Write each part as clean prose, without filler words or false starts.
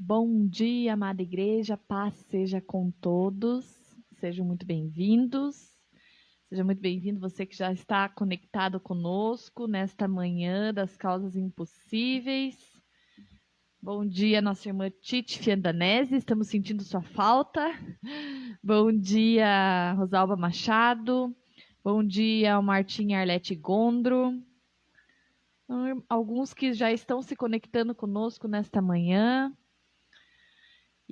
Bom dia, amada igreja, paz seja com todos, sejam muito bem-vindos. Seja muito bem-vindo você que já está conectado conosco nesta manhã das causas impossíveis. Bom dia, nossa irmã Tite Fiandanese, estamos sentindo sua falta. Bom dia, Rosalba Machado. Bom dia, Martim Arlete Gondro. Alguns que já estão se conectando conosco nesta manhã.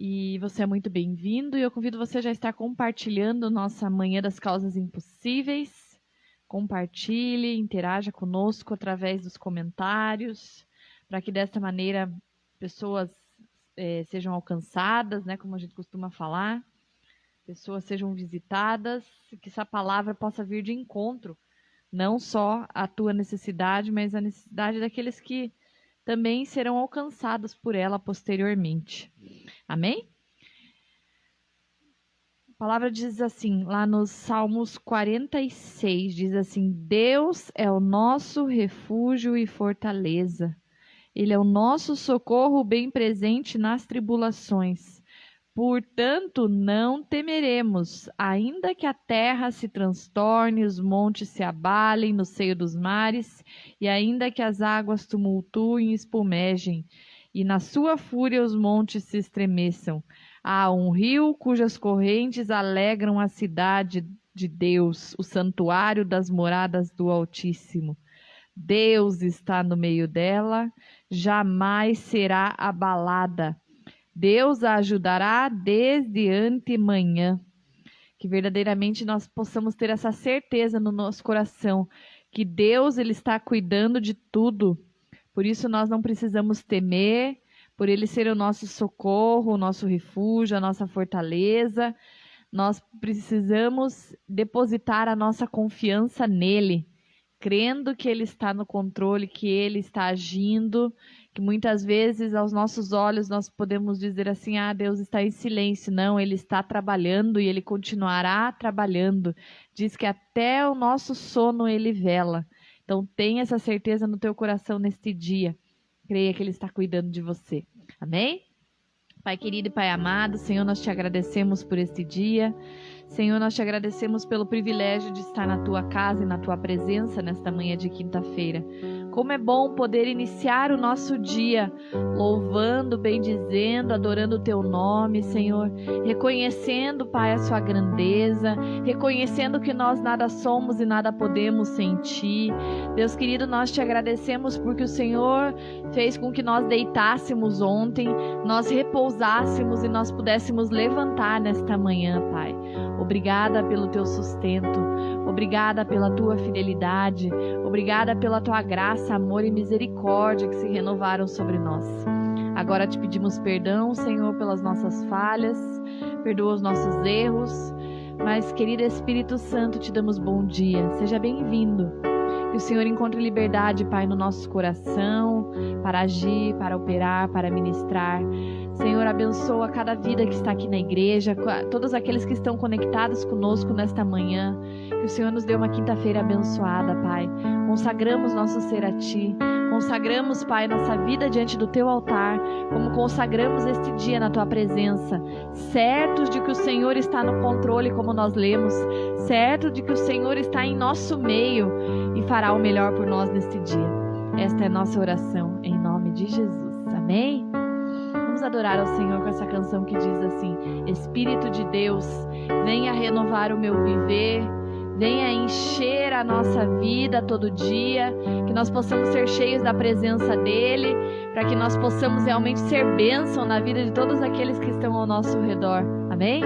E você é muito bem-vindo e eu convido você a já estar compartilhando nossa Manhã das Causas Impossíveis. Compartilhe, interaja conosco através dos comentários, para que desta maneira pessoas sejam alcançadas, né, como a gente costuma falar, pessoas sejam visitadas, que essa palavra possa vir de encontro, não só à tua necessidade, mas à necessidade daqueles que também serão alcançados por ela posteriormente. Amém? A palavra diz assim, lá nos Salmos 46, diz assim: Deus é o nosso refúgio e fortaleza. Ele é o nosso socorro bem presente nas tribulações. Portanto, não temeremos, ainda que a terra se transtorne, os montes se abalem no seio dos mares, e ainda que as águas tumultuem e espumejem, e na sua fúria os montes se estremeçam. Há um rio cujas correntes alegram a cidade de Deus, o santuário das moradas do Altíssimo. Deus está no meio dela, jamais será abalada. Deus a ajudará desde antemanhã. Que verdadeiramente nós possamos ter essa certeza no nosso coração, que Deus ele está cuidando de tudo. Por isso nós não precisamos temer, por Ele ser o nosso socorro, o nosso refúgio, a nossa fortaleza. Nós precisamos depositar a nossa confiança nele, crendo que Ele está no controle, que Ele está agindo, que muitas vezes aos nossos olhos nós podemos dizer assim, Deus está em silêncio. Não, Ele está trabalhando e Ele continuará trabalhando. Diz que até o nosso sono Ele vela. Então tenha essa certeza no teu coração neste dia. Creia que Ele está cuidando de você. Amém? Pai querido e Pai amado, Senhor, nós te agradecemos por este dia. Senhor, nós te agradecemos pelo privilégio de estar na tua casa e na tua presença nesta manhã de quinta-feira. Como é bom poder iniciar o nosso dia louvando, bendizendo, adorando o teu nome, Senhor. Reconhecendo, Pai, a sua grandeza, reconhecendo que nós nada somos e nada podemos sem ti. Deus querido, nós te agradecemos porque o Senhor fez com que nós deitássemos ontem, nós repousássemos e nós pudéssemos levantar nesta manhã, Pai. Obrigada pelo teu sustento, obrigada pela tua fidelidade, obrigada pela tua graça, amor e misericórdia que se renovaram sobre nós. Agora te pedimos perdão, Senhor, pelas nossas falhas, perdoa os nossos erros, mas, querido Espírito Santo, te damos bom dia, seja bem-vindo. Que o Senhor encontre liberdade, Pai, no nosso coração, para agir, para operar, para ministrar. Senhor, abençoa cada vida que está aqui na igreja, todos aqueles que estão conectados conosco nesta manhã. Que o Senhor nos dê uma quinta-feira abençoada, Pai. Consagramos nosso ser a Ti. Consagramos, Pai, nossa vida diante do Teu altar, como consagramos este dia na Tua presença, certos de que o Senhor está no controle, como nós lemos, certo de que o Senhor está em nosso meio e fará o melhor por nós neste dia. Esta é a nossa oração, em nome de Jesus. Amém? Vamos adorar ao Senhor com essa canção que diz assim: Espírito de Deus, venha renovar o meu viver, venha encher a nossa vida todo dia, que nós possamos ser cheios da presença dEle, para que nós possamos realmente ser bênção na vida de todos aqueles que estão ao nosso redor. Amém?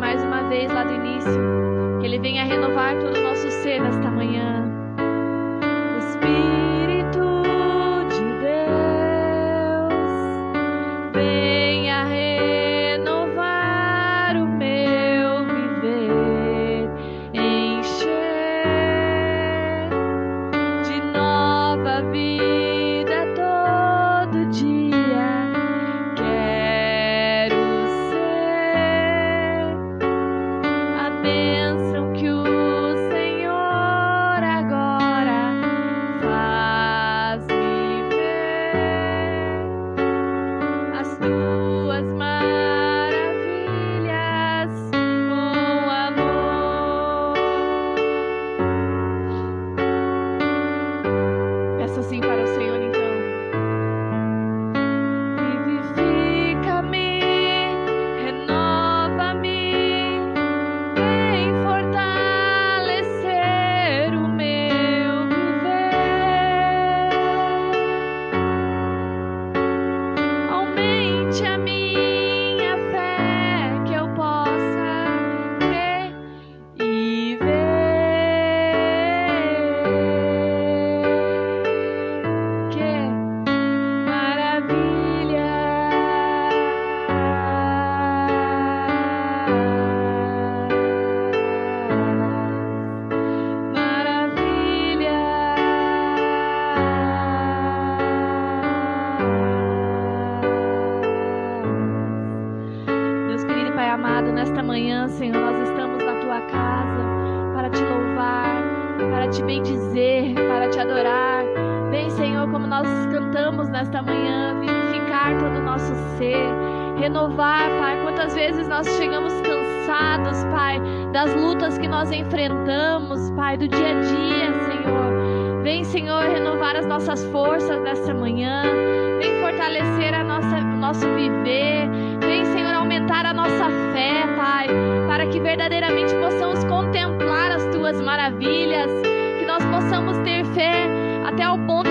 mais uma vez lá do início, que Ele venha renovar todo o nosso ser nesta manhã. Espírito de Deus, venha renovar o meu viver, encher de nova vida todo dia. Quero ser a bênção que o Senhor agora faz-me ver as tuas maravilhas com amor. Peça assim para o Senhor, então. Vivifica-me, renova-me, vem fortalecer o meu viver. Aumente a minha fé, que eu possa crer e ver que maravilha. Deus querido e Pai amado, nesta manhã, Senhor, nós estamos na Tua casa para Te louvar, para Te bendizer, para Te adorar. Vem, Senhor, como nós cantamos nesta manhã, vivificar todo o nosso ser, renovar, Pai. Quantas vezes nós chegamos cansados, Pai, das lutas que nós enfrentamos, Pai, do dia a dia, Senhor. Vem, Senhor, renovar as nossas forças nesta manhã. Vem fortalecer o nosso viver. Vem, Senhor, aumentar a nossa fé, Pai, para que verdadeiramente possamos contemplar as Tuas maravilhas, que nós possamos ter fé até o ponto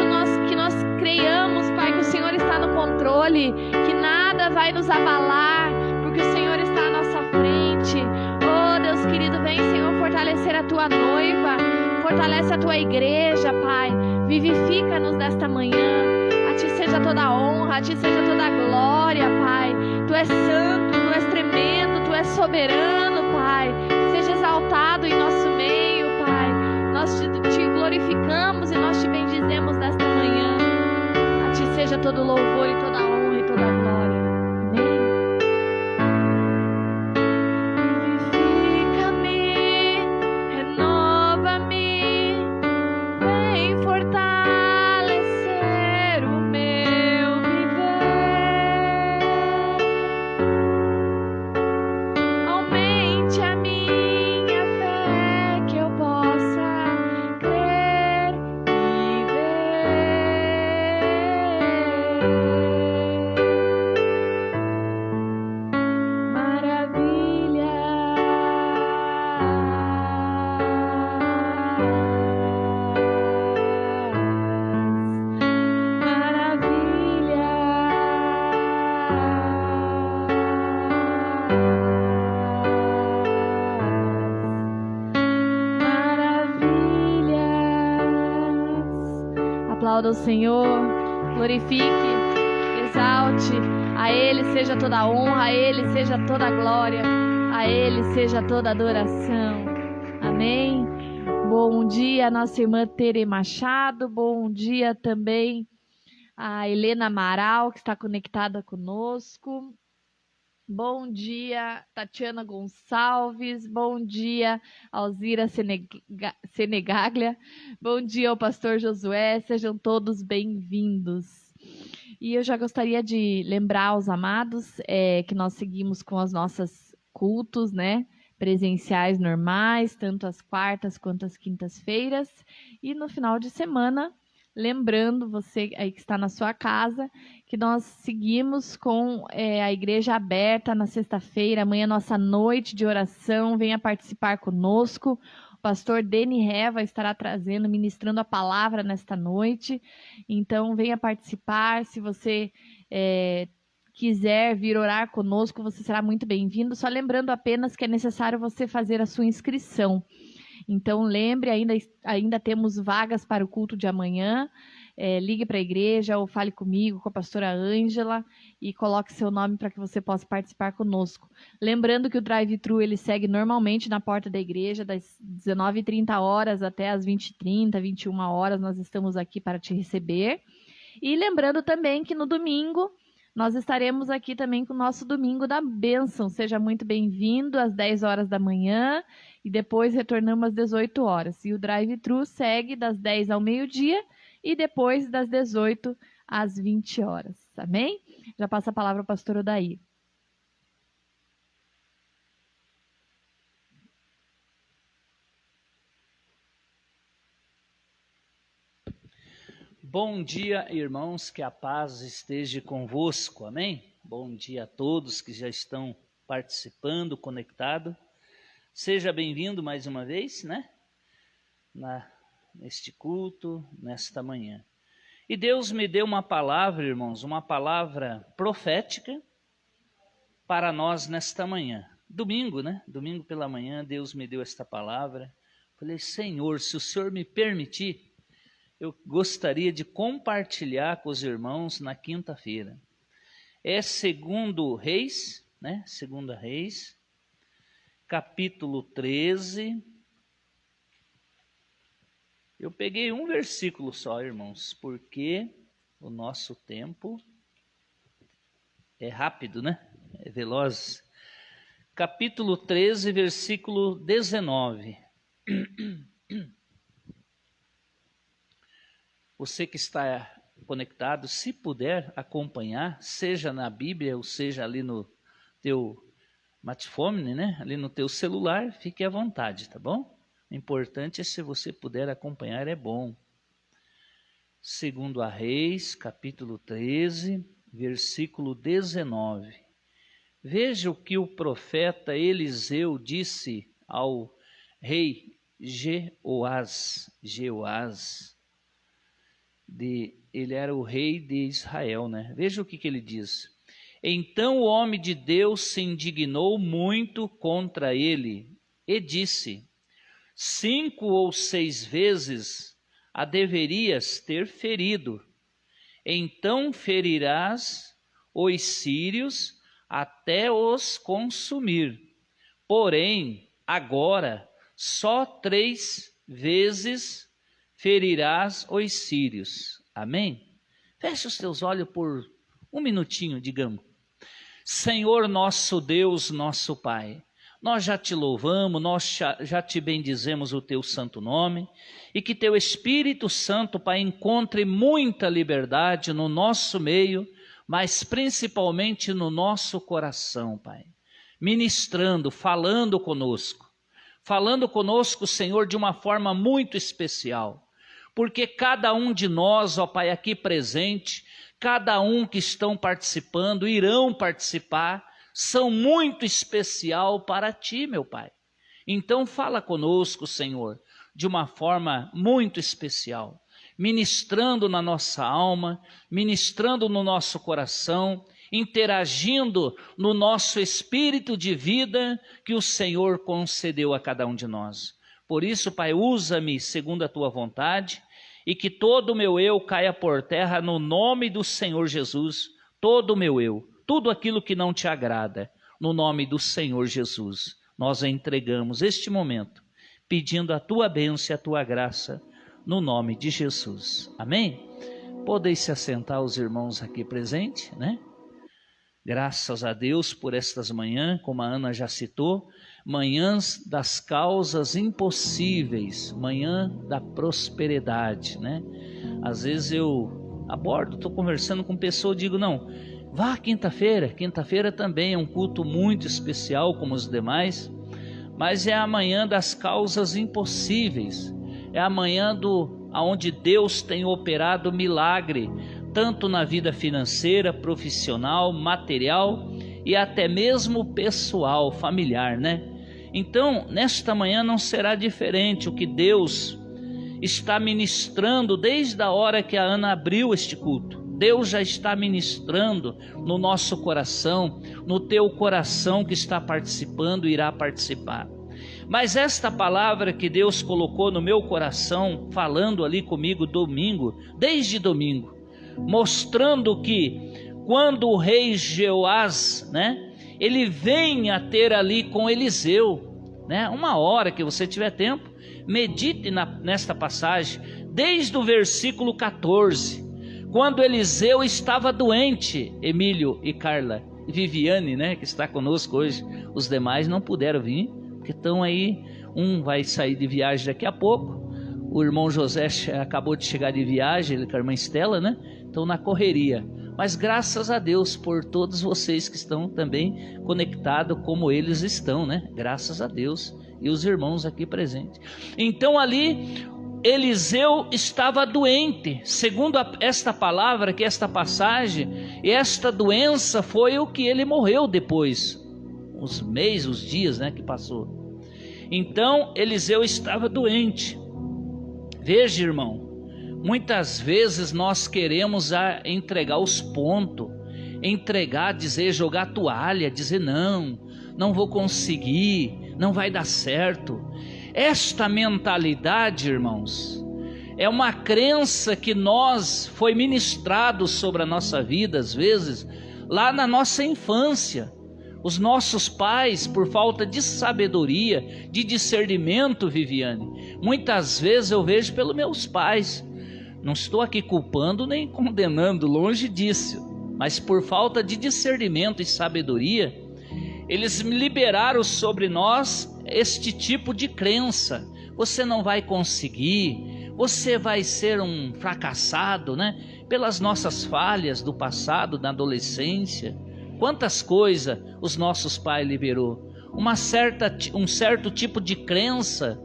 que nós creiamos, Pai, que o Senhor está no controle, que nada vai nos abalar, porque o Senhor está à nossa frente. Oh, Deus querido, vem, Senhor, fortalecer a Tua noiva, fortalece a Tua igreja, Pai. Vivifica-nos nesta manhã. A Ti seja toda a honra, a Ti seja toda a glória, Pai. Tu és santo, Tu és tremendo, Tu és soberano, Pai. Seja exaltado em nosso meio, Pai. Nós te glorificamos e nós Te bendizemos nesta manhã. A Ti seja todo o louvor e toda a honra e toda a glória. Amém. Vivifica-me, renova-me, vem fortalecer o meu viver. Aumente a minha fé, que eu possa crer e Aplauda o Senhor, glorifique, exalte. A Ele seja toda a honra, a Ele seja toda a glória, a Ele seja toda a adoração. Amém. Bom dia, nossa irmã Tere Machado. Bom dia também a Helena Amaral, que está conectada conosco. Bom dia, Tatiana Gonçalves. Bom dia, Alzira Senegaglia. Bom dia ao pastor Josué. Sejam todos bem-vindos. E eu já gostaria de lembrar aos amados que nós seguimos com as nossas cultos, né? Presenciais normais, tanto às quartas quanto às quintas-feiras. E no final de semana, lembrando você aí que está na sua casa, que nós seguimos com a igreja aberta na sexta-feira. Amanhã, nossa noite de oração. Venha participar conosco. O pastor Deni Reva estará trazendo, ministrando a palavra nesta noite. Então, venha participar. Se você quiser vir orar conosco, você será muito bem-vindo. Só lembrando apenas que é necessário você fazer a sua inscrição. Então, lembre, ainda temos vagas para o culto de amanhã. Ligue para a igreja ou fale comigo, com a pastora Ângela, e coloque seu nome para que você possa participar conosco. Lembrando que o drive-thru ele segue normalmente na porta da igreja, das 19h30 até as 20h30, 21h, nós estamos aqui para te receber. E lembrando também que no domingo, nós estaremos aqui também com o nosso Domingo da Bênção. Seja muito bem-vindo às 10 horas da manhã e depois retornamos às 18 horas. E o drive-thru segue das 10 ao meio-dia e depois das 18 às 20 horas. Amém? Já passa a palavra ao pastor Odair. Bom dia, irmãos, que a paz esteja convosco, amém? Bom dia a todos que já estão participando, conectado. Seja bem-vindo mais uma vez, né? Neste culto, nesta manhã. E Deus me deu uma palavra, irmãos, uma palavra profética para nós nesta manhã. Domingo, né? Domingo pela manhã, Deus me deu esta palavra. Falei, Senhor, se o Senhor me permitir, eu gostaria de compartilhar com os irmãos na quinta-feira. É 2 Reis, né? 2 Reis, capítulo 13. Eu peguei um versículo só, irmãos, porque o nosso tempo é rápido, né? É veloz. Capítulo 13, versículo 19. Você que está conectado, se puder acompanhar, seja na Bíblia ou seja ali no teu smartphone, né? Ali no teu celular, fique à vontade, tá bom? O importante é se você puder acompanhar, é bom. 2 Reis, capítulo 13, versículo 19. Veja o que o profeta Eliseu disse ao rei Jeoás. Ele era o rei de Israel, né? Veja o que ele diz. Então o homem de Deus se indignou muito contra ele e disse: 5 ou 6 vezes a deverias ter ferido. Então ferirás os sírios até os consumir. Porém, agora só 3 vezes ferirás os sírios. Amém? Feche os teus olhos por um minutinho, digamos. Senhor nosso Deus, nosso Pai, nós já te louvamos, nós já te bendizemos o teu santo nome, e que teu Espírito Santo, Pai, encontre muita liberdade no nosso meio, mas principalmente no nosso coração, Pai, ministrando, falando conosco, Senhor, de uma forma muito especial, porque cada um de nós, ó Pai, aqui presente, cada um que estão participando, irão participar, são muito especial para Ti, meu Pai. Então fala conosco, Senhor, de uma forma muito especial, ministrando na nossa alma, ministrando no nosso coração, interagindo no nosso espírito de vida que o Senhor concedeu a cada um de nós. Por isso, Pai, usa-me segundo a Tua vontade, e que todo o meu eu caia por terra no nome do Senhor Jesus, todo o meu eu, tudo aquilo que não Te agrada, no nome do Senhor Jesus, nós entregamos este momento, pedindo a Tua bênção e a Tua graça, no nome de Jesus. Amém? Podem se assentar os irmãos aqui presentes, né? Graças a Deus por estas manhãs, como a Ana já citou, manhãs das causas impossíveis, manhã da prosperidade, né? Às vezes eu abordo, estou conversando com pessoa, digo, não, vá quinta-feira também é um culto muito especial como os demais, mas é a manhã das causas impossíveis, é a manhã onde Deus tem operado milagre, tanto na vida financeira, profissional, material e até mesmo pessoal, familiar, né? Então, nesta manhã não será diferente o que Deus está ministrando desde a hora que a Ana abriu este culto. Deus já está ministrando no nosso coração, no teu coração que está participando e irá participar. Mas esta palavra que Deus colocou no meu coração, falando ali comigo domingo, desde domingo, mostrando que quando o rei Jeoás, né, ele vem a ter ali com Eliseu, né, uma hora que você tiver tempo, medite nesta passagem, desde o versículo 14, quando Eliseu estava doente, Emílio e Carla, Viviane, né, que está conosco hoje, os demais não puderam vir, porque estão aí, um vai sair de viagem daqui a pouco, o irmão José acabou de chegar de viagem, ele com a irmã Estela, né, estão na correria, mas graças a Deus por todos vocês que estão também conectados como eles estão, né, graças a Deus, e os irmãos aqui presentes. Então ali Eliseu estava doente, segundo esta palavra, que esta passagem, e esta doença foi o que ele morreu depois, os meses, os dias, né, que passou. Então Eliseu estava doente. Veja, irmão, muitas vezes nós queremos entregar os pontos, dizer, jogar toalha, dizer não vou conseguir, não vai dar certo. Esta mentalidade, irmãos, é uma crença que foi ministrado sobre a nossa vida, às vezes, lá na nossa infância. Os nossos pais, por falta de sabedoria, de discernimento, Viviane, muitas vezes eu vejo pelos meus pais, não estou aqui culpando nem condenando, longe disso, mas por falta de discernimento e sabedoria, eles liberaram sobre nós este tipo de crença. Você não vai conseguir, você vai ser um fracassado, né? Pelas nossas falhas do passado, da adolescência. Quantas coisas os nossos pais liberou. Um certo tipo de crença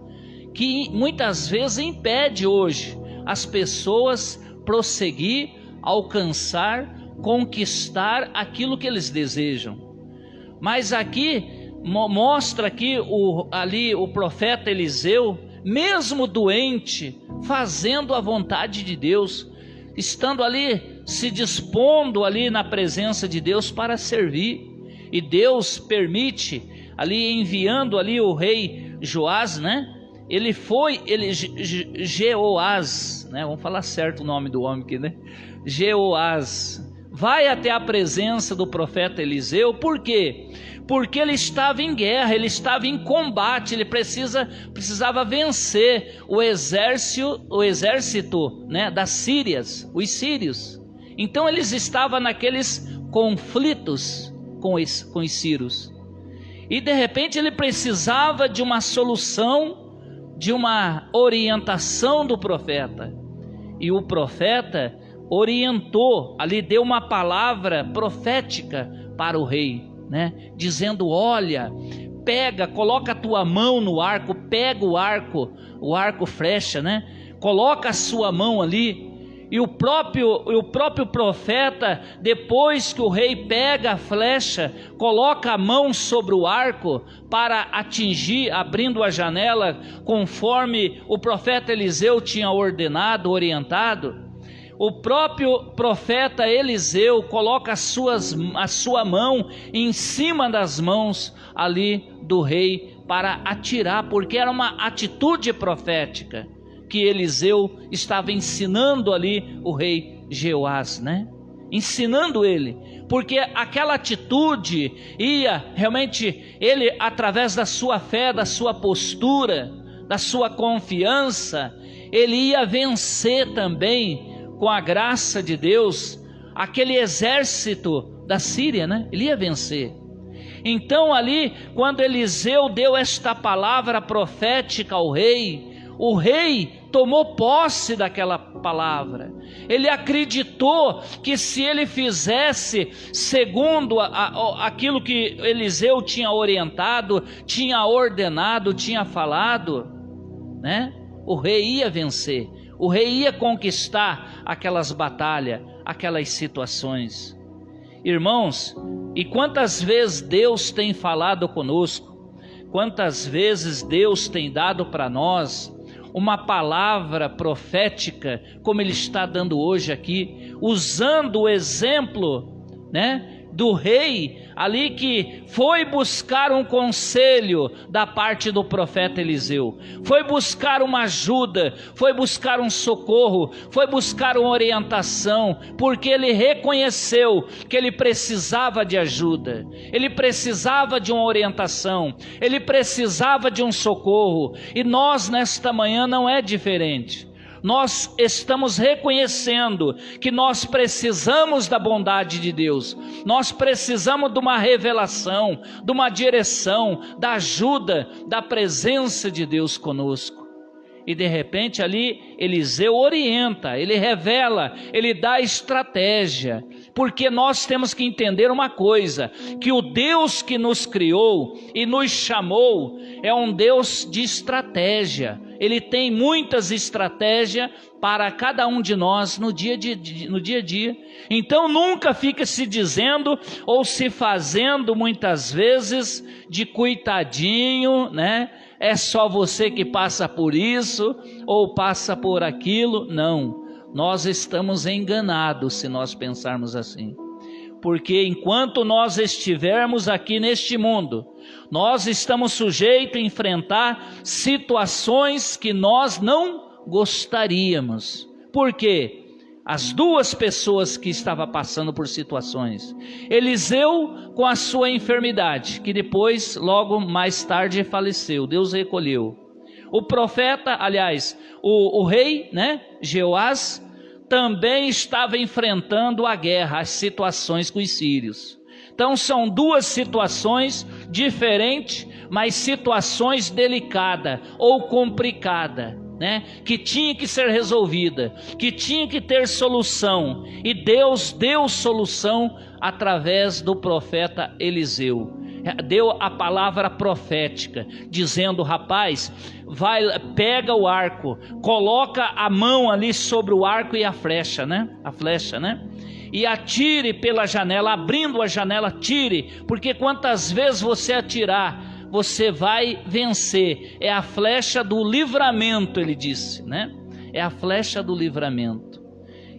que muitas vezes impede hoje as pessoas prosseguir, alcançar, conquistar aquilo que eles desejam. Mas aqui mostra que o profeta Eliseu, mesmo doente, fazendo a vontade de Deus, estando ali, se dispondo ali na presença de Deus para servir, e Deus permite, ali enviando ali o rei Joás, né? Jeoás, né? Vamos falar certo o nome do homem aqui, né? Jeoás vai até a presença do profeta Eliseu. Por quê? Porque ele estava em guerra, ele estava em combate, ele precisava vencer o exército, né, das Sírias, os sírios. Então eles estavam naqueles conflitos com os sírios. E de repente ele precisava de uma solução, de uma orientação do profeta. E o profeta orientou, ali deu uma palavra profética para o rei, né? Dizendo: olha, coloca a tua mão no arco, pega o arco flecha, né? Coloca a sua mão ali. E o próprio profeta, depois que o rei pega a flecha, coloca a mão sobre o arco para atingir, abrindo a janela, conforme o profeta Eliseu tinha orientado. O próprio profeta Eliseu coloca a sua mão em cima das mãos ali do rei para atirar, porque era uma atitude profética que Eliseu estava ensinando ali o rei Jeoás, né? Ensinando ele, porque aquela atitude ia realmente, ele através da sua fé, da sua postura, da sua confiança, ele ia vencer também, com a graça de Deus, aquele exército da Síria, né? Ele ia vencer. Então ali, quando Eliseu deu esta palavra profética ao rei, o rei tomou posse daquela palavra. Ele acreditou que se ele fizesse segundo aquilo que Eliseu tinha orientado, tinha ordenado, tinha falado, né? O rei ia vencer. O rei ia conquistar aquelas batalhas, aquelas situações. Irmãos, e quantas vezes Deus tem falado conosco, quantas vezes Deus tem dado para nós uma palavra profética, como Ele está dando hoje aqui, usando o exemplo, né, do rei ali que foi buscar um conselho da parte do profeta Eliseu, foi buscar uma ajuda, foi buscar um socorro, foi buscar uma orientação, porque ele reconheceu que ele precisava de ajuda, ele precisava de uma orientação, ele precisava de um socorro. E nós nesta manhã não é diferente. Nós estamos reconhecendo que nós precisamos da bondade de Deus, nós precisamos de uma revelação, de uma direção, da ajuda, da presença de Deus conosco. E de repente ali Eliseu orienta, ele revela, ele dá estratégia, porque nós temos que entender uma coisa, que o Deus que nos criou e nos chamou é um Deus de estratégia. Ele tem muitas estratégias para cada um de nós no dia a dia. Então nunca fica se dizendo ou se fazendo muitas vezes de coitadinho, né? É só você que passa por isso ou passa por aquilo. Não, nós estamos enganados se nós pensarmos assim. Porque enquanto nós estivermos aqui neste mundo, nós estamos sujeitos a enfrentar situações que nós não gostaríamos. Por quê? As duas pessoas que estavam passando por situações. Eliseu com a sua enfermidade, que depois, logo mais tarde, faleceu. Deus recolheu. O profeta, aliás, o rei, né, Jeoás, também estava enfrentando a guerra, as situações com os sírios. Então são duas situações diferentes, mas situações delicadas ou complicadas, né? Que tinha que ser resolvida, que tinha que ter solução. E Deus deu solução através do profeta Eliseu. Deu a palavra profética, dizendo: rapaz, vai, pega o arco, coloca a mão ali sobre o arco e a flecha, né? A flecha, né? E atire pela janela, abrindo a janela, tire, porque quantas vezes você atirar, você vai vencer. É a flecha do livramento, ele disse, né? É a flecha do livramento.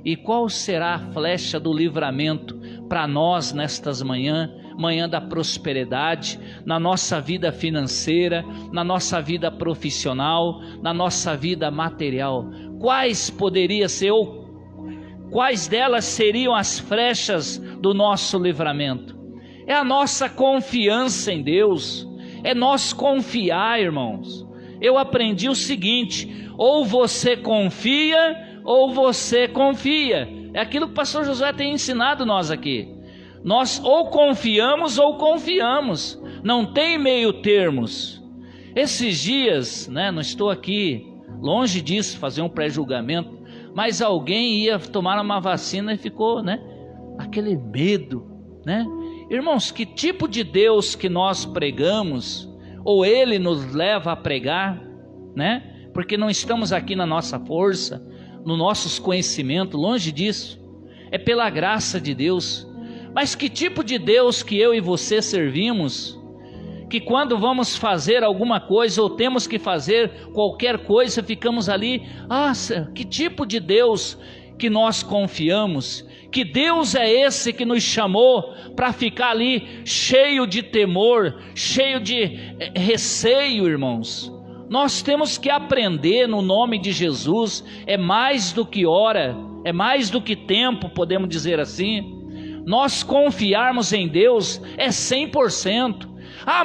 E qual será a flecha do livramento para nós nestas manhã da prosperidade, na nossa vida financeira, na nossa vida profissional, na nossa vida material? Quais poderia ser, ou quais delas seriam as flechas do nosso livramento? É a nossa confiança em Deus, é nós confiar, irmãos. Eu aprendi o seguinte: ou você confia, ou você confia. É aquilo que o pastor Josué tem ensinado nós aqui. Nós ou confiamos ou confiamos, não tem meio termos. Esses dias, né, não estou aqui, longe disso, fazer um pré-julgamento, mas alguém ia tomar uma vacina e ficou, né, aquele medo, né? Irmãos, que tipo de Deus que nós pregamos, ou Ele nos leva a pregar, né? Porque não estamos aqui na nossa força, nos nossos conhecimentos, longe disso, é pela graça de Deus. Mas que tipo de Deus que eu e você servimos, que quando vamos fazer alguma coisa ou temos que fazer qualquer coisa, ficamos ali, que tipo de Deus que nós confiamos? Que Deus é esse que nos chamou para ficar ali cheio de temor, cheio de receio, irmãos? Nós temos que aprender no nome de Jesus. É mais do que hora, é mais do que tempo, podemos dizer assim. Nós confiarmos em Deus é 100%.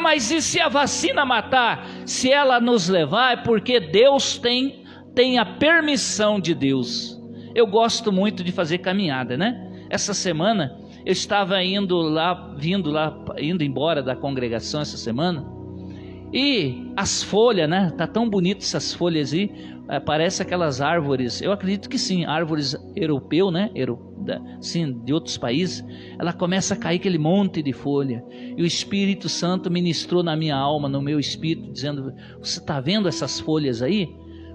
Mas e se a vacina matar? Se ela nos levar, é porque Deus tem a permissão de Deus. Eu gosto muito de fazer caminhada, né? Essa semana eu estava indo embora da congregação essa semana, e as folhas, né? Tá tão bonito essas folhas aí, parece aquelas árvores. Eu acredito que sim, árvores europeu, né? Sim, de outros países. Ela começa a cair aquele monte de folha, e o Espírito Santo ministrou na minha alma, no meu espírito, dizendo: você está vendo essas folhas aí?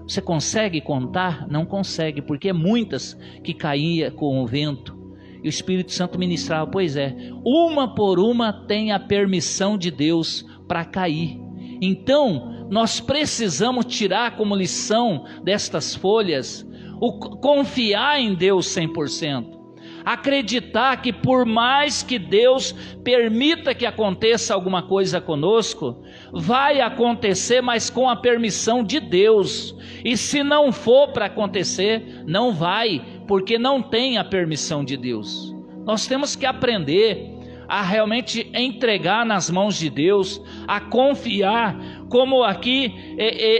Você consegue contar? Não consegue, porque é muitas que caía com o vento. E o Espírito Santo ministrava: pois é, uma por uma tem a permissão de Deus para cair. Então nós precisamos tirar como lição destas folhas o confiar em Deus 100%. Acreditar que por mais que Deus permita que aconteça alguma coisa conosco, vai acontecer, mas com a permissão de Deus. E se não for para acontecer, não vai, porque não tem a permissão de Deus. Nós temos que aprender a realmente entregar nas mãos de Deus, a confiar, como aqui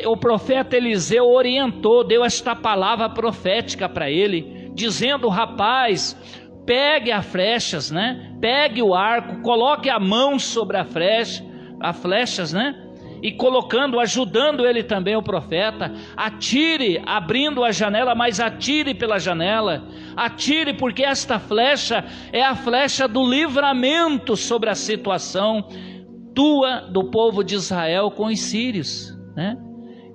o profeta Eliseu orientou, deu esta palavra profética para ele, dizendo: rapaz, pegue as flechas, né? Pegue o arco, coloque a mão sobre as flechas, né? E colocando, ajudando ele também, o profeta, atire, abrindo a janela, mas atire pela janela, atire, porque esta flecha é a flecha do livramento sobre a situação tua, do povo de Israel com os sírios, né?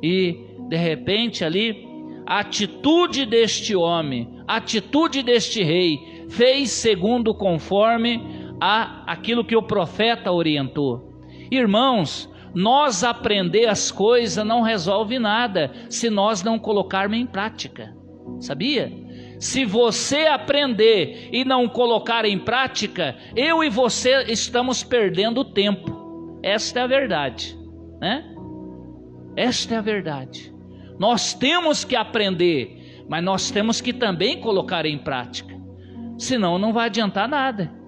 E de repente ali, a atitude deste homem, a atitude deste rei, fez segundo conforme aquilo que o profeta orientou. Irmãos, nós aprender as coisas não resolve nada se nós não colocarmos em prática, sabia? Se você aprender e não colocar em prática, eu e você estamos perdendo tempo. Esta é a verdade, né? Esta é a verdade. Nós temos que aprender, mas nós temos que também colocar em prática, senão não vai adiantar nada.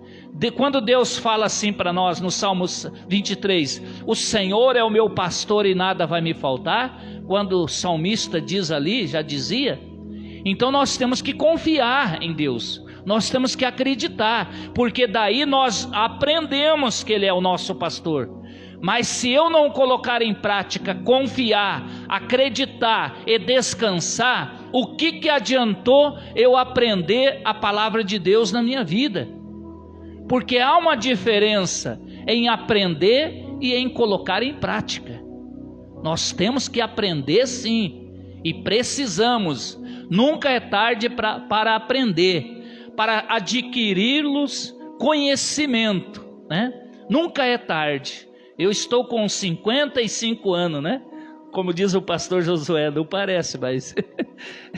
Quando Deus fala assim para nós no Salmos 23, o Senhor é o meu pastor e nada vai me faltar, quando o salmista diz ali, já dizia, então nós temos que confiar em Deus, nós temos que acreditar, porque daí nós aprendemos que Ele é o nosso pastor. Mas se eu não colocar em prática, confiar, acreditar e descansar, o que adiantou eu aprender a palavra de Deus na minha vida? Porque há uma diferença em aprender e em colocar em prática. Nós temos que aprender sim, e precisamos. Nunca é tarde para aprender, para adquirir-los conhecimento, né? Nunca é tarde. Eu estou com 55 anos, né? Como diz o pastor Josué, não parece, mas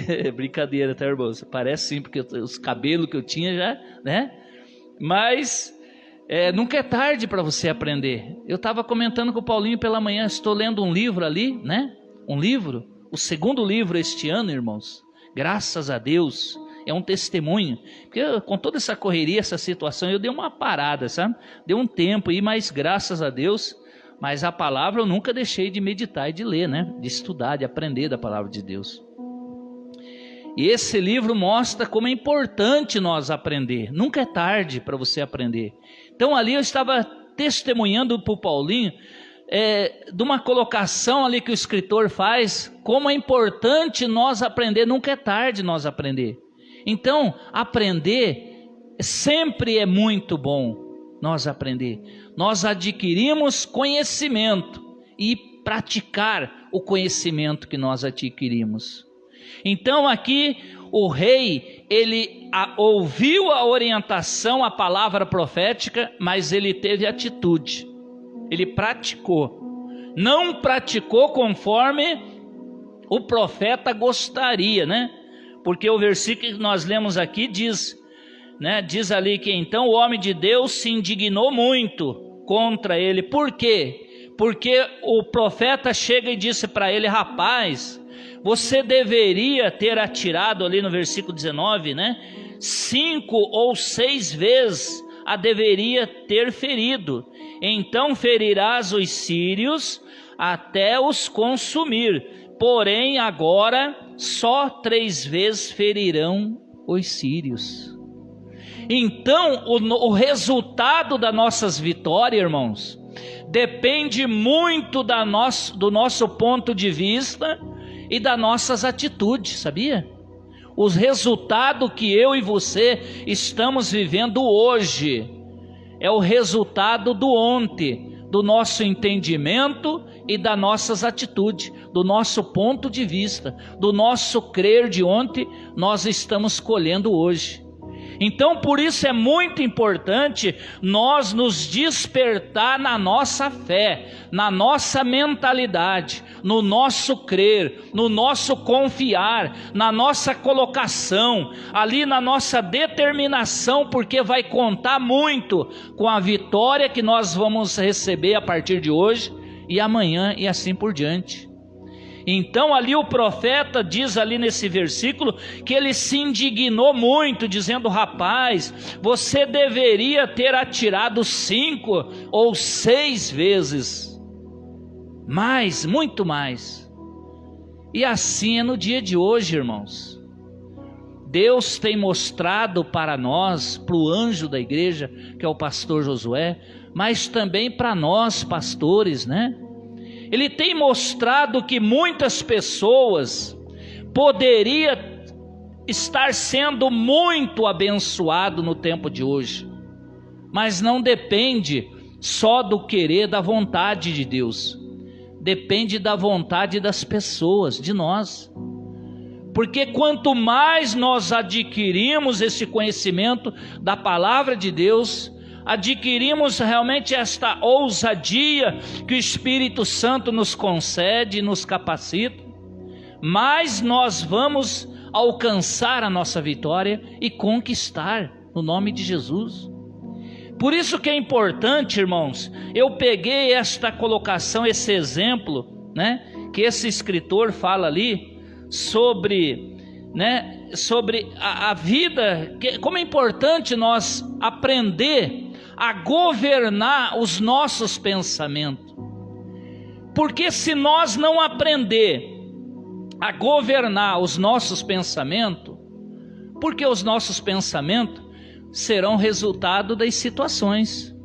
é brincadeira, tá, irmão? Parece sim, porque os cabelos que eu tinha já, né? Mas nunca é tarde para você aprender. Eu estava comentando com o Paulinho pela manhã, estou lendo um livro ali, né? Um livro, o segundo livro este ano, irmãos. Graças a Deus, é um testemunho. Porque com toda essa correria, essa situação, eu dei uma parada, sabe? Deu um tempo aí, mas graças a Deus. Mas a palavra eu nunca deixei de meditar e de ler, né? De estudar, de aprender da palavra de Deus. E esse livro mostra como é importante nós aprender. Nunca é tarde para você aprender. Então ali eu estava testemunhando para o Paulinho de uma colocação ali que o escritor faz, como é importante nós aprender. Nunca é tarde nós aprender. Então aprender sempre é muito bom, nós aprender. Nós adquirimos conhecimento e praticar o conhecimento que nós adquirimos. Então aqui o rei, ele ouviu a orientação, a palavra profética, mas ele teve atitude, ele praticou. Não praticou conforme o profeta gostaria, né? Porque o versículo que nós lemos aqui diz, né? Diz ali que então o homem de Deus se indignou muito contra ele. Por quê? Porque o profeta chega e disse para ele: rapaz, você deveria ter atirado ali no versículo 19, né? 5 ou 6 vezes a deveria ter ferido. Então ferirás os sírios até os consumir. Porém agora só 3 vezes ferirão os sírios. Então o resultado das nossas vitórias, irmãos, depende muito do nosso ponto de vista e das nossas atitudes, sabia? Os resultados que eu e você estamos vivendo hoje é o resultado do ontem, do nosso entendimento e das nossas atitudes, do nosso ponto de vista, do nosso crer de ontem, nós estamos colhendo hoje. Então, por isso é muito importante nós nos despertar na nossa fé, na nossa mentalidade, no nosso crer, no nosso confiar, na nossa colocação, ali na nossa determinação, porque vai contar muito com a vitória que nós vamos receber a partir de hoje e amanhã e assim por diante. Então ali o profeta diz ali nesse versículo que ele se indignou muito, dizendo: rapaz, você deveria ter atirado 5 ou 6 vezes mais, muito mais. E assim é no dia de hoje, irmãos. Deus tem mostrado para nós, para o anjo da igreja, que é o pastor Josué, mas também para nós pastores, né? Ele tem mostrado que muitas pessoas poderiam estar sendo muito abençoado no tempo de hoje, mas não depende só do querer, da vontade de Deus, depende da vontade das pessoas, de nós. Porque quanto mais nós adquirimos esse conhecimento da palavra de Deus, adquirimos realmente esta ousadia que o Espírito Santo nos concede, nos capacita, mais nós vamos alcançar a nossa vitória e conquistar no nome de Jesus. Por isso que é importante, irmãos, eu peguei esta colocação, esse exemplo, né, que esse escritor fala ali sobre, né, sobre a vida, como é importante nós aprender a governar os nossos pensamentos. Porque se nós não aprender a governar os nossos pensamentos, porque os nossos pensamentos serão resultado das situações.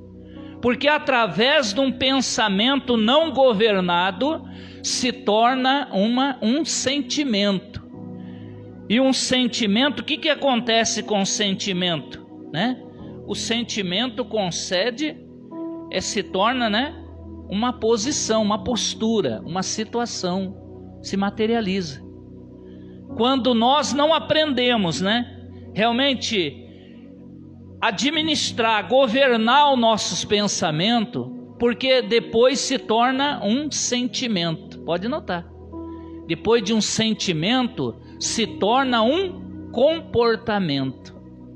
Porque através de um pensamento não governado se torna um sentimento. E um sentimento, o que acontece com o sentimento, né? O sentimento se torna, né, uma posição, uma postura, uma situação, se materializa. Quando nós não aprendemos, né, realmente administrar, governar os nossos pensamentos, porque depois se torna um sentimento, pode notar, depois de um sentimento se torna um comportamento,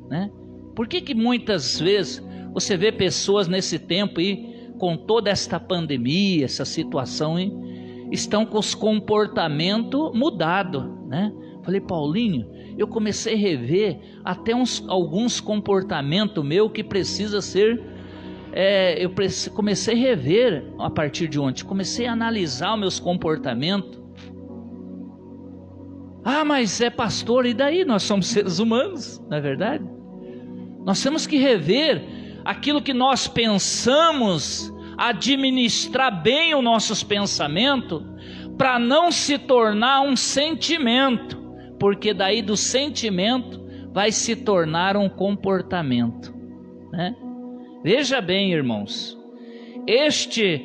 né? Por que muitas vezes você vê pessoas nesse tempo aí, com toda esta pandemia, essa situação aí, estão com os comportamentos mudados, né? Falei: Paulinho, eu comecei a rever até alguns comportamentos meus que precisa ser, comecei a rever a partir de ontem, comecei a analisar os meus comportamentos. Ah, mas é pastor, e daí? Nós somos seres humanos, não é verdade? Nós temos que rever aquilo que nós pensamos, administrar bem os nossos pensamentos, para não se tornar um sentimento, porque daí do sentimento vai se tornar um comportamento, né? Veja bem, irmãos, este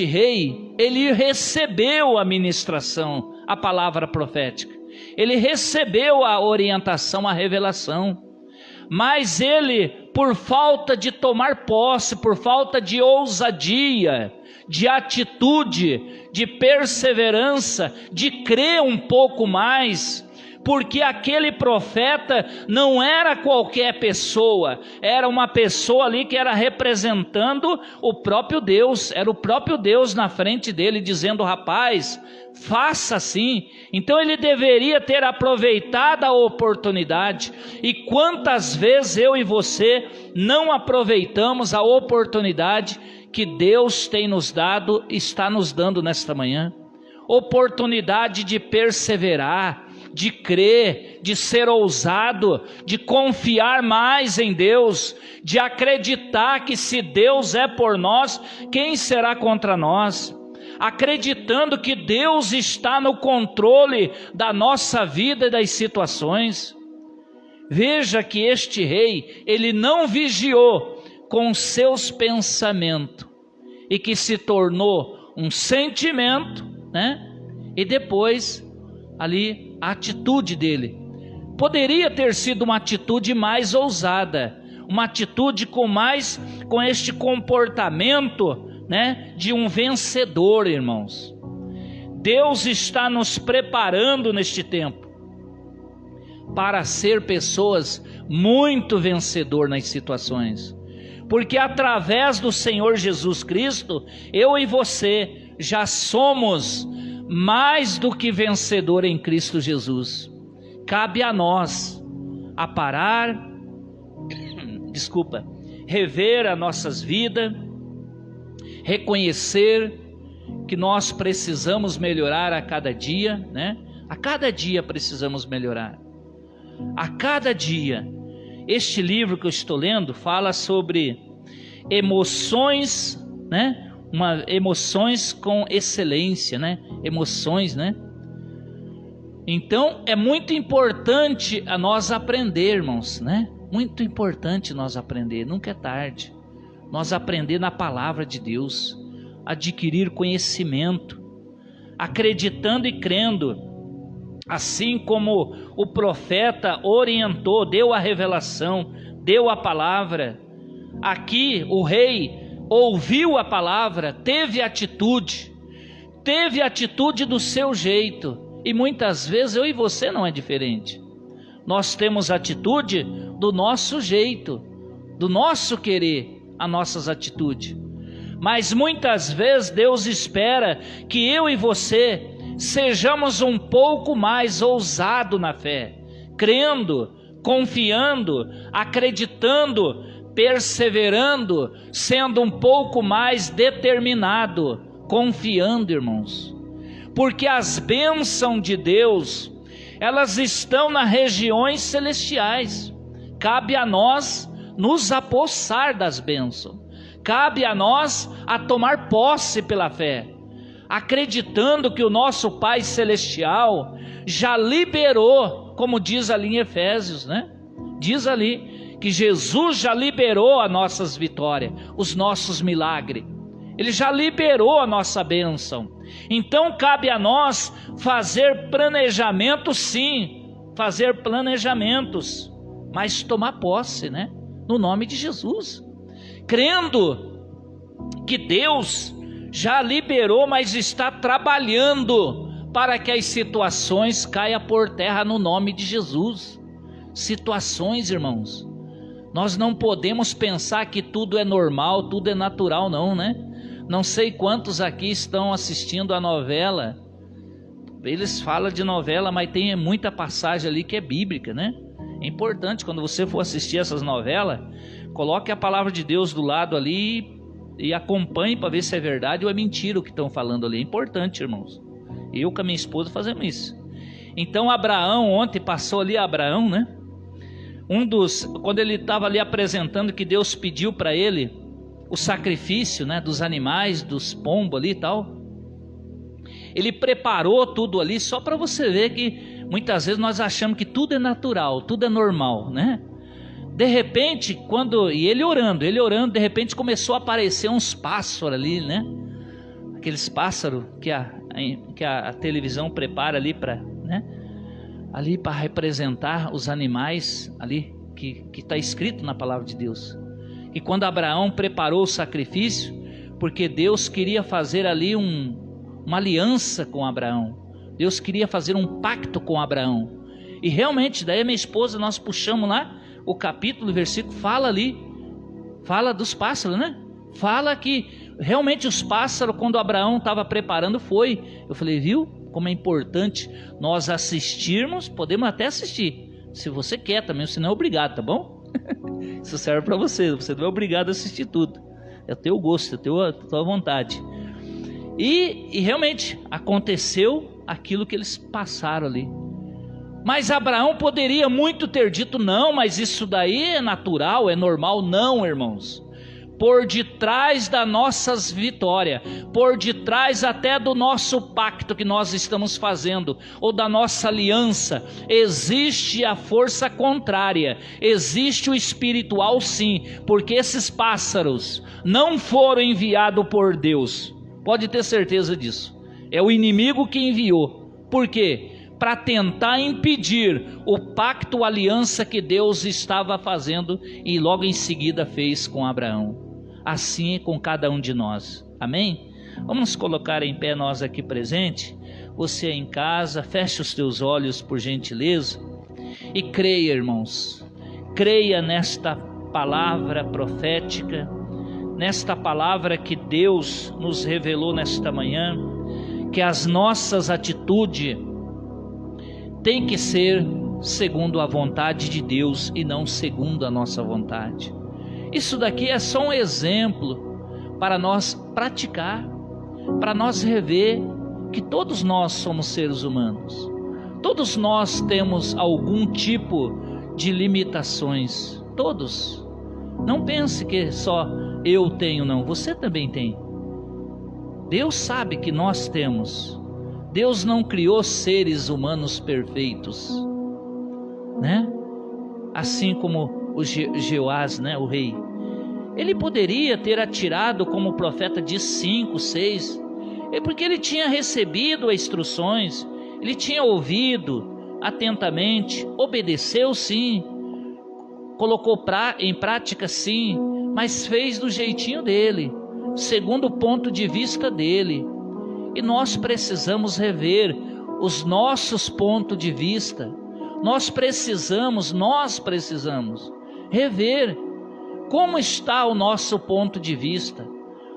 rei, ele recebeu a ministração, a palavra profética, ele recebeu a orientação, a revelação, mas ele, por falta de tomar posse, por falta de ousadia, de atitude, de perseverança, de crer um pouco mais, porque aquele profeta não era qualquer pessoa, era uma pessoa ali que era representando o próprio Deus, era o próprio Deus na frente dele, dizendo: rapaz, faça assim. Então ele deveria ter aproveitado a oportunidade. E quantas vezes eu e você não aproveitamos a oportunidade que Deus tem nos dado, está nos dando nesta manhã? Oportunidade de perseverar, de crer, de ser ousado, de confiar mais em Deus, de acreditar que se Deus é por nós, quem será contra nós? Acreditando que Deus está no controle da nossa vida e das situações. Veja que este rei, ele não vigiou com seus pensamentos, e que se tornou um sentimento, né? E depois ali a atitude dele. Poderia ter sido uma atitude mais ousada, uma atitude com este comportamento, né, de um vencedor, irmãos. Deus está nos preparando neste tempo para ser pessoas muito vencedor nas situações, porque através do Senhor Jesus Cristo, eu e você já somos mais do que vencedor em Cristo Jesus. Cabe a nós rever as nossas vidas, reconhecer que nós precisamos melhorar a cada dia, né? A cada dia precisamos melhorar. A cada dia. Este livro que eu estou lendo fala sobre emoções, né? Emoções com excelência, né? Emoções, né? Então é muito importante a nós aprendermos, né? Muito importante nós aprender, nunca é tarde. Nós aprender na palavra de Deus, adquirir conhecimento, acreditando e crendo, assim como o profeta orientou, deu a revelação, deu a palavra. Aqui o rei ouviu a palavra, teve atitude do seu jeito, e muitas vezes eu e você não é diferente. Nós temos atitude do nosso jeito, do nosso querer, as nossas atitudes. Mas muitas vezes Deus espera que eu e você sejamos um pouco mais ousados na fé, crendo, confiando, acreditando, perseverando, sendo um pouco mais determinado, confiando, irmãos. Porque as bênçãos de Deus, elas estão nas regiões celestiais. Cabe a nós nos apossar das bênçãos. Cabe a nós a tomar posse pela fé, acreditando que o nosso Pai Celestial já liberou, como diz ali em Efésios, né? Diz ali que Jesus já liberou as nossas vitórias, os nossos milagres. Ele já liberou a nossa bênção. Então cabe a nós fazer planejamento, sim, fazer planejamentos, mas tomar posse, né? No nome de Jesus, crendo que Deus já liberou, mas está trabalhando para que as situações caiam por terra no nome de Jesus. Situações, irmãos, nós não podemos pensar que tudo é normal, tudo é natural, não, né? Não sei quantos aqui estão assistindo a novela. Eles falam de novela, mas tem muita passagem ali que é bíblica, né? É importante, quando você for assistir essas novelas, coloque a palavra de Deus do lado ali e acompanhe para ver se é verdade ou é mentira o que estão falando ali. É importante, irmãos. Eu com a minha esposa fazemos isso. Então Abraão, ontem passou ali Abraão, né? Quando ele estava ali apresentando que Deus pediu para ele o sacrifício, né, dos animais, dos pombos ali e tal, ele preparou tudo ali só para você ver que muitas vezes nós achamos que tudo é natural, tudo é normal, né? De repente, ele orando, de repente começou a aparecer uns pássaros ali, né? Aqueles pássaros que a televisão prepara ali para, né? Ali para representar os animais ali que está escrito na palavra de Deus. E quando Abraão preparou o sacrifício, porque Deus queria fazer ali uma aliança com Abraão, Deus queria fazer um pacto com Abraão. E realmente, daí a minha esposa, nós puxamos lá o capítulo, o versículo, fala dos pássaros, né? Fala que realmente os pássaros, quando Abraão estava preparando, eu falei, viu como é importante nós assistirmos? Podemos até assistir, se você quer também, você não é obrigado, tá bom? Isso serve para você não é obrigado a assistir tudo, é o teu gosto, é a tua vontade. E realmente aconteceu aquilo que eles passaram ali. Mas Abraão poderia muito ter dito, não, mas isso daí é natural, é normal. Não, irmãos. Por detrás das nossas vitórias, por detrás até do nosso pacto que nós estamos fazendo, ou da nossa aliança, existe a força contrária, existe o espiritual, sim, porque esses pássaros não foram enviados por Deus, pode ter certeza disso, é o inimigo que enviou. Por quê? para tentar impedir o pacto, a aliança que Deus estava fazendo e logo em seguida fez com Abraão. Assim é com cada um de nós. Amém? Vamos nos colocar em pé, nós aqui presente. Você em casa, feche os teus olhos por gentileza e creia, irmãos. Creia nesta palavra profética, nesta palavra que Deus nos revelou nesta manhã, que as nossas atitudes têm que ser segundo a vontade de Deus e não segundo a nossa vontade. Isso daqui é só um exemplo para nós praticar, para nós rever que todos nós somos seres humanos. Todos nós temos algum tipo de limitações, todos. Não pense que só eu tenho, não, você também tem. Deus sabe que nós temos. Deus não criou seres humanos perfeitos, né? Assim como o Jeoás, né, o rei. Ele poderia ter atirado, como o profeta diz, 5, 6, porque ele tinha recebido as instruções, ele tinha ouvido atentamente, obedeceu sim, colocou em prática sim, mas fez do jeitinho dele, segundo o ponto de vista dele. E nós precisamos rever os nossos pontos de vista. Nós precisamos rever como está o nosso ponto de vista,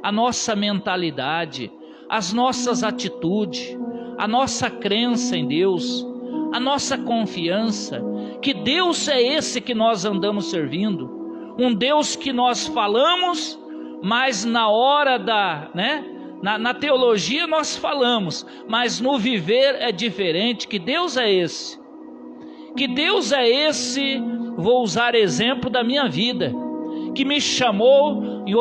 a nossa mentalidade, as nossas atitudes, a nossa crença em Deus, a nossa confiança, que Deus é esse que nós andamos servindo, um Deus que nós falamos, mas na hora na teologia nós falamos, mas no viver é diferente. Que Deus é esse? Que Deus é esse? Vou usar exemplo da minha vida, que me chamou em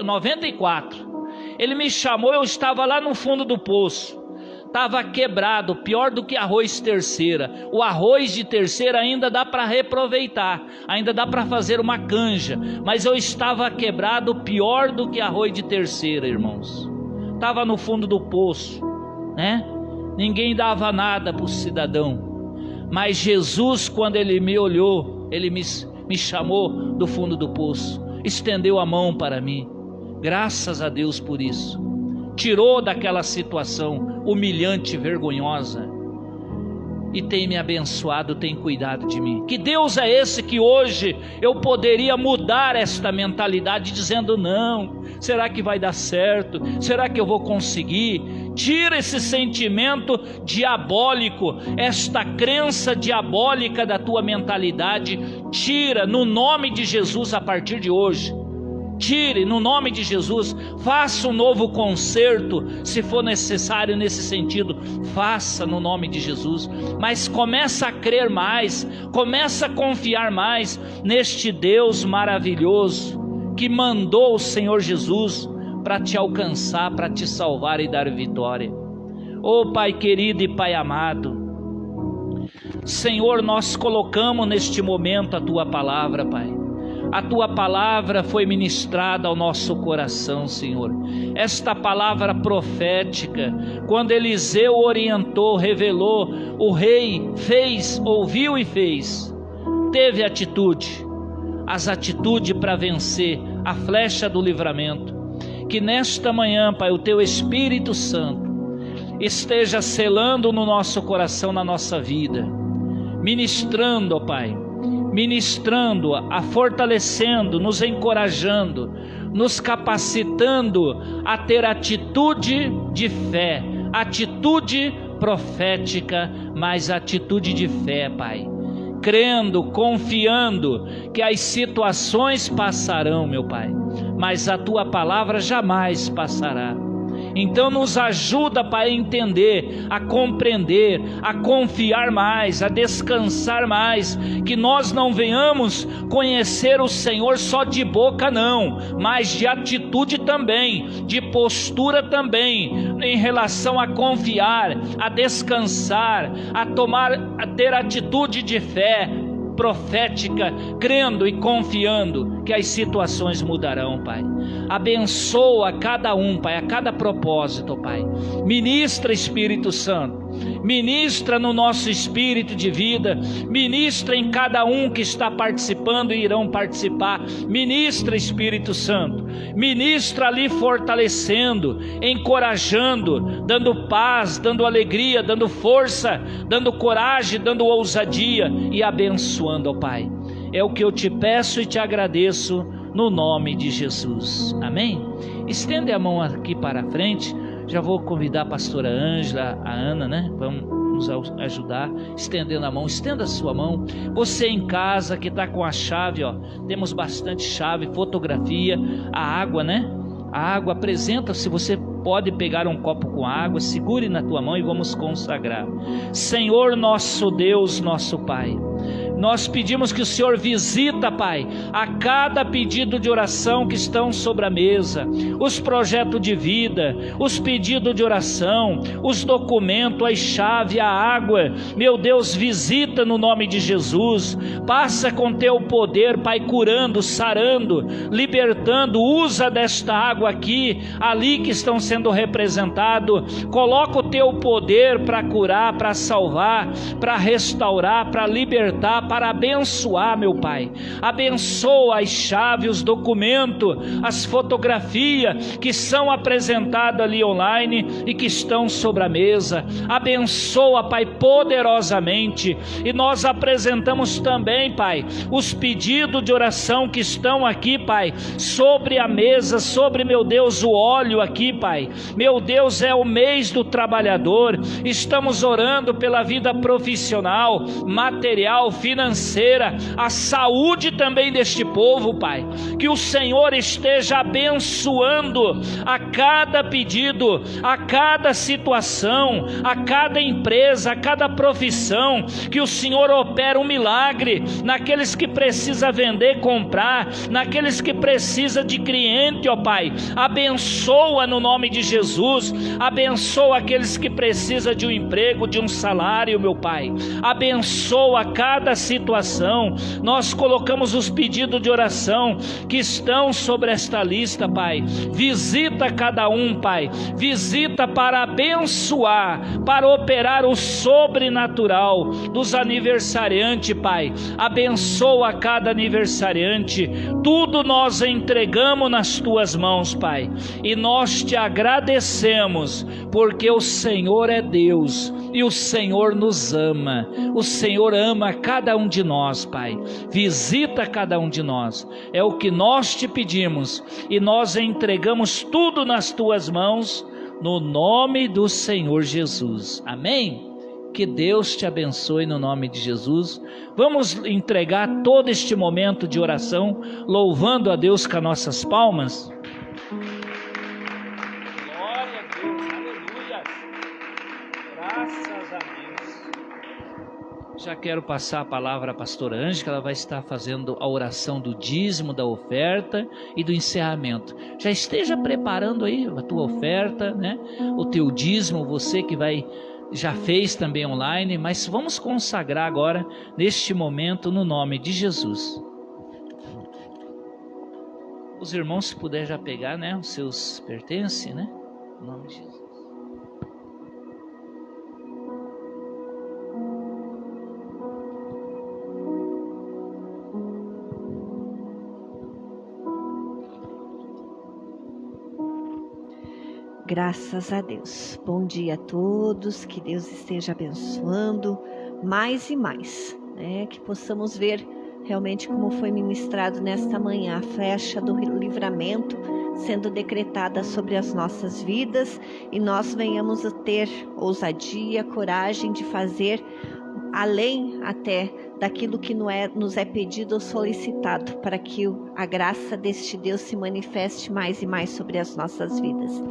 94. Ele me chamou, eu estava lá no fundo do poço, estava quebrado, pior do que arroz terceira. O arroz de terceira ainda dá para reaproveitar, ainda dá para fazer uma canja, mas eu estava quebrado, pior do que arroz de terceira, irmãos. Estava no fundo do poço, né? Ninguém dava nada para o cidadão, mas Jesus, quando ele me olhou, ele me chamou do fundo do poço, estendeu a mão para mim. Graças a Deus por isso. Tirou daquela situação humilhante, vergonhosa, e tem me abençoado, tem cuidado de mim. Que Deus é esse que hoje eu poderia mudar esta mentalidade, dizendo: não, será que vai dar certo? Será que eu vou conseguir? Tira esse sentimento diabólico, esta crença diabólica da tua mentalidade, tira no nome de Jesus a partir de hoje. Tire no nome de Jesus, faça um novo conserto, se for necessário nesse sentido, faça no nome de Jesus, mas começa a crer mais, começa a confiar mais neste Deus maravilhoso, que mandou o Senhor Jesus para te alcançar, para te salvar e dar vitória. Oh Pai querido e Pai amado, Senhor, nós colocamos neste momento a Tua palavra, Pai. A Tua palavra foi ministrada ao nosso coração, Senhor. Esta palavra profética, quando Eliseu orientou, revelou, o rei fez, ouviu e fez. Teve atitude, as atitudes para vencer a flecha do livramento. Que nesta manhã, Pai, o Teu Espírito Santo esteja selando no nosso coração, na nossa vida, ministrando, ó Pai, ministrando, a fortalecendo, nos encorajando, nos capacitando a ter atitude de fé, atitude profética, mas atitude de fé, Pai, crendo, confiando que as situações passarão, meu Pai, mas a Tua palavra jamais passará. Então nos ajuda, Pai, a entender, a compreender, a confiar mais, a descansar mais, que nós não venhamos conhecer o Senhor só de boca não, mas de atitude também, de postura também, em relação a confiar, a descansar, a ter atitude de fé, profética, crendo e confiando que as situações mudarão, Pai. Abençoa cada um, Pai, a cada propósito, Pai. Ministra, Espírito Santo. Ministra no nosso espírito de vida, ministra em cada um que está participando e irão participar. Ministra, Espírito Santo, ministra ali fortalecendo, encorajando, dando paz, dando alegria, dando força, dando coragem, dando ousadia e abençoando, ó Pai. É o que eu te peço e te agradeço no nome de Jesus, amém? Estende a mão aqui para frente. Já vou convidar a pastora Ângela, a Ana, né? Vamos nos ajudar, estendendo a mão. Estenda a sua mão. Você em casa que está com a chave, ó, temos bastante chave, fotografia, a água, né? A água, apresenta, se você pode pegar um copo com água, segure na tua mão e vamos consagrar. Senhor nosso Deus, nosso Pai, nós pedimos que o Senhor visita, Pai, a cada pedido de oração que estão sobre a mesa, os projetos de vida, os pedidos de oração, os documentos, as chaves, a água. Meu Deus, visita no nome de Jesus, passa com teu poder, Pai, curando, sarando, libertando. Usa desta água aqui, ali que estão sendo representados. Coloca o teu poder para curar, para salvar, para restaurar, para libertar, para abençoar, meu Pai. Abençoa as chaves, os documentos, as fotografias que são apresentadas ali online e que estão sobre a mesa. Abençoa, Pai, poderosamente. E nós apresentamos também, Pai, os pedidos de oração que estão aqui, Pai, sobre a mesa, sobre, meu Deus, o óleo aqui, Pai. Meu Deus, é o mês do trabalhador. Estamos orando pela vida profissional, material, financeira, a saúde também deste povo, Pai. Que o Senhor esteja abençoando a cada pedido, a cada situação, a cada empresa, a cada profissão. Que o Senhor opera um milagre naqueles que precisa vender, comprar, naqueles que precisa de cliente, ó Pai. Abençoa no nome de Jesus. Abençoa aqueles que precisam de um emprego, de um salário, meu Pai. Abençoa cada situação. Nós colocamos os pedidos de oração que estão sobre esta lista, Pai. Visita cada um, Pai. Visita para abençoar, para operar o sobrenatural dos aniversariantes, Pai. Abençoa cada aniversariante. Tudo nós entregamos nas tuas mãos, Pai. E nós te agradecemos, porque o Senhor é Deus e o Senhor nos ama. O Senhor ama cada um de nós, Pai. Visita cada um de nós. É o que nós te pedimos e nós entregamos tudo nas tuas mãos, no nome do Senhor Jesus. Amém? Que Deus te abençoe no nome de Jesus. Vamos entregar todo este momento de oração, louvando a Deus com as nossas palmas. Glória a Deus, aleluia. Graças a Deus. Já quero passar a palavra à pastora Ângela, que ela vai estar fazendo a oração do dízimo, da oferta e do encerramento. Já esteja preparando aí a tua oferta, né? O teu dízimo, você que já fez também online, mas vamos consagrar agora, neste momento, no nome de Jesus. Os irmãos, se puder já pegar, né, os seus pertences, né, no nome de Jesus. Graças a Deus. Bom dia a todos, que Deus esteja abençoando mais e mais, né? Que possamos ver realmente como foi ministrado nesta manhã, a flecha do livramento sendo decretada sobre as nossas vidas, e nós venhamos a ter ousadia, coragem de fazer além até daquilo que nos é pedido ou solicitado, para que a graça deste Deus se manifeste mais e mais sobre as nossas vidas.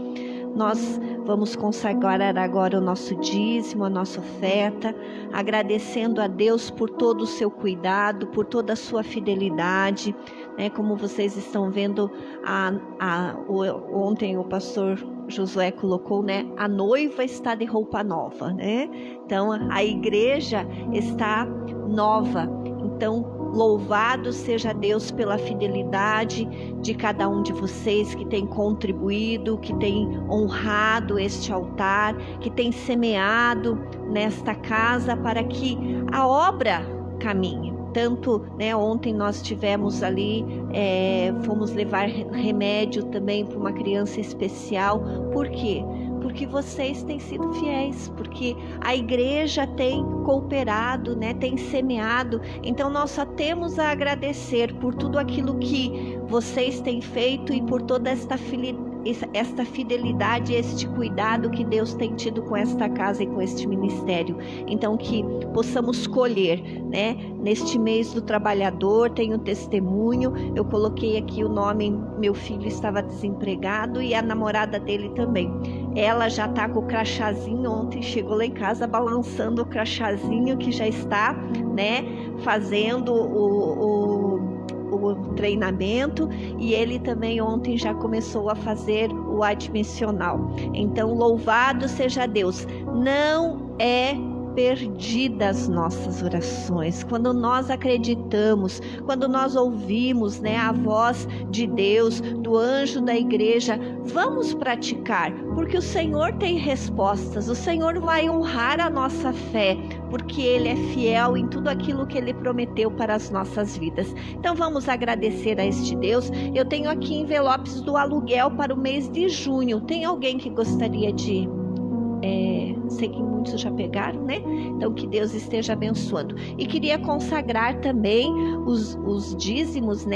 Nós vamos consagrar agora o nosso dízimo, a nossa oferta, agradecendo a Deus por todo o seu cuidado, por toda a sua fidelidade, né? Como vocês estão vendo, ontem o pastor Josué colocou, né? A noiva está de roupa nova, né? Então a igreja está nova. Então, louvado seja Deus pela fidelidade de cada um de vocês que tem contribuído, que tem honrado este altar, que tem semeado nesta casa para que a obra caminhe. Tanto, ontem nós tivemos ali, fomos levar remédio também para uma criança especial. Por quê? Porque vocês têm sido fiéis, porque a igreja tem cooperado, tem semeado. Então nós só temos a agradecer por tudo aquilo que vocês têm feito e por toda esta fidelidade, este cuidado que Deus tem tido com esta casa e com este ministério. Então que possamos colher, neste mês do trabalhador. Tenho testemunho, eu coloquei aqui o nome, meu filho estava desempregado e a namorada dele também. Ela já está com o crachazinho, ontem chegou lá em casa balançando o crachazinho que já está, fazendo o treinamento, e ele também ontem já começou a fazer o admissional. Então, louvado seja Deus. Não é perdidas nossas orações. Quando nós acreditamos, quando nós ouvimos, a voz de Deus, do anjo da igreja, vamos praticar, porque o Senhor tem respostas. O Senhor vai honrar a nossa fé, porque Ele é fiel em tudo aquilo que Ele prometeu para as nossas vidas. Então vamos agradecer a este Deus. Eu tenho aqui envelopes do aluguel para o mês de junho. Tem alguém que gostaria de... sei que muitos já pegaram, Então que Deus esteja abençoando. E queria consagrar também os dízimos,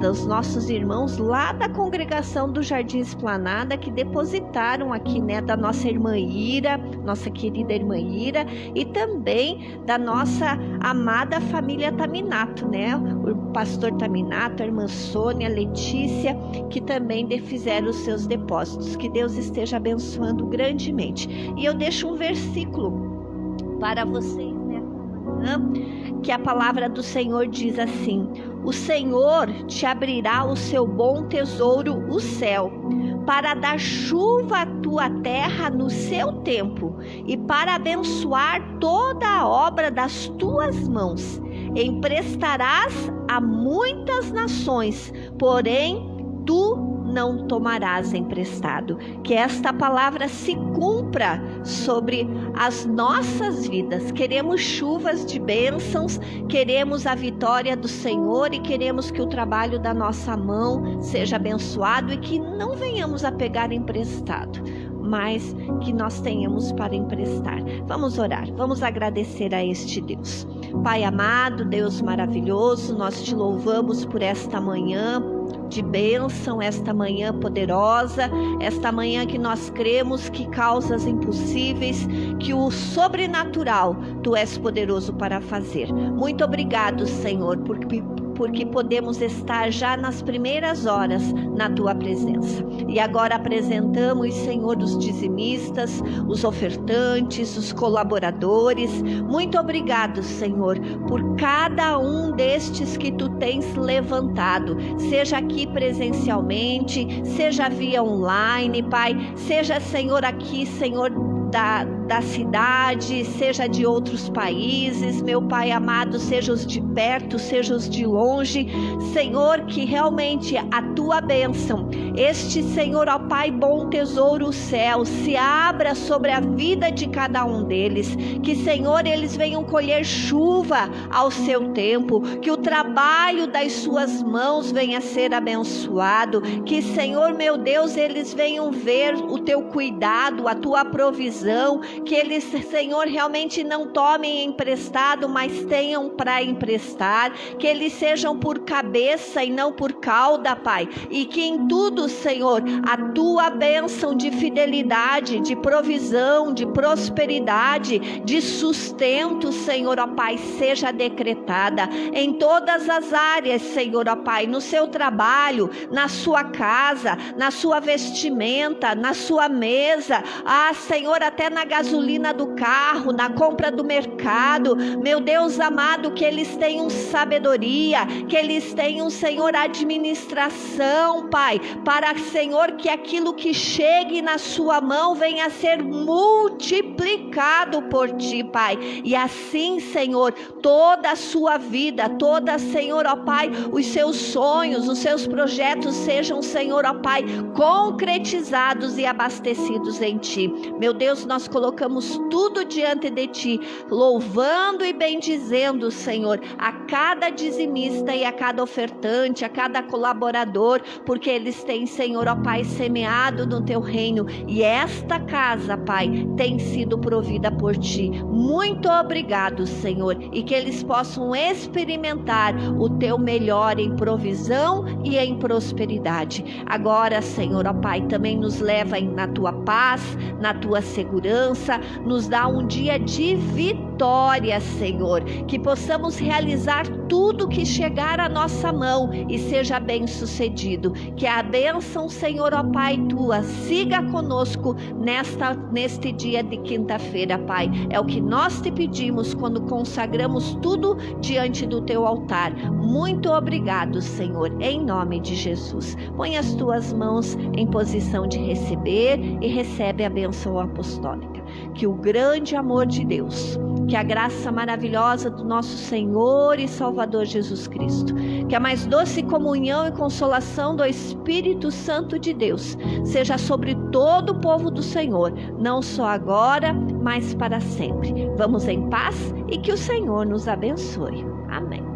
dos nossos irmãos lá da congregação do Jardim Esplanada, que depositaram aqui, da nossa irmã Ira, nossa querida irmã Ira, e também da nossa amada família Taminato, O pastor Taminato, a irmã Sônia, a Letícia, que também fizeram os seus depósitos. Que Deus esteja abençoando grandemente. E eu deixo um versículo para vocês nesta manhã, que a palavra do Senhor diz assim: o Senhor te abrirá o seu bom tesouro, o céu, para dar chuva à tua terra no seu tempo, e para abençoar toda a obra das tuas mãos. Emprestarás a muitas nações, porém tu não tomarás emprestado. Que esta palavra se cumpra sobre as nossas vidas. Queremos chuvas de bênçãos, queremos a vitória do Senhor e queremos que o trabalho da nossa mão seja abençoado e que não venhamos a pegar emprestado, mas que nós tenhamos para emprestar. Vamos orar, vamos agradecer a este Deus. Pai amado, Deus maravilhoso, nós te louvamos por esta manhã de bênção, esta manhã poderosa, esta manhã que nós cremos que causas impossíveis, que o sobrenatural tu és poderoso para fazer. Muito obrigado, Senhor, porque podemos estar já nas primeiras horas na tua presença. E agora apresentamos, Senhor, os dizimistas, os ofertantes, os colaboradores. Muito obrigado, Senhor, por cada um destes que tu tens levantado, seja aqui presencialmente, seja via online, Pai, seja, Senhor, aqui, Senhor, da cidade, seja de outros países, meu Pai amado, seja os de perto, seja os de longe, Senhor, que realmente a tua bênção, este, Senhor, ó Pai bom tesouro, o céu, se abra sobre a vida de cada um deles, que, Senhor, eles venham colher chuva ao seu tempo, que o trabalho das suas mãos venha a ser abençoado, que, Senhor, meu Deus, eles venham ver o teu cuidado, a tua provisão, que eles, Senhor, realmente não tomem emprestado, mas tenham para emprestar, que eles sejam por cabeça e não por cauda, Pai, e que em tudo, Senhor, a tua bênção de fidelidade, de provisão, de prosperidade, de sustento, Senhor, ó Pai, seja decretada em todas as áreas, Senhor, ó Pai, no seu trabalho, na sua casa, na sua vestimenta, na sua mesa, Senhor, até na gasolina gasolina do carro, na compra do mercado. Meu Deus amado, que eles tenham sabedoria, que eles tenham, Senhor, administração, Pai, para, Senhor, que aquilo que chegue na sua mão venha a ser multiplicado por Ti, Pai. E assim, Senhor, toda a sua vida, toda, Senhor, ó Pai, os seus sonhos, os seus projetos sejam, Senhor, ó Pai, concretizados e abastecidos em Ti. Meu Deus, nós colocamos tudo diante de Ti, louvando e bendizendo, Senhor, a cada dizimista e a cada ofertante, a cada colaborador, porque eles têm, Senhor, ó Pai, semeado no Teu reino, e esta casa, Pai, tem sido provida por Ti. Muito obrigado, Senhor, e que eles possam experimentar o Teu melhor em provisão e em prosperidade. Agora, Senhor, ó Pai, também nos leva na Tua paz, na Tua segurança, nos dá um dia de vitória, Senhor, que possamos realizar tudo que chegar à nossa mão e seja bem sucedido. Que a bênção, Senhor, ó Pai, Tua siga conosco neste dia de quinta-feira, Pai. É o que nós Te pedimos quando consagramos tudo diante do Teu altar. Muito obrigado, Senhor, em nome de Jesus. Põe as Tuas mãos em posição de receber e recebe a bênção apostólica. Que o grande amor de Deus, que a graça maravilhosa do nosso Senhor e Salvador Jesus Cristo, que a mais doce comunhão e consolação do Espírito Santo de Deus seja sobre todo o povo do Senhor, não só agora, mas para sempre. Vamos em paz e que o Senhor nos abençoe. Amém.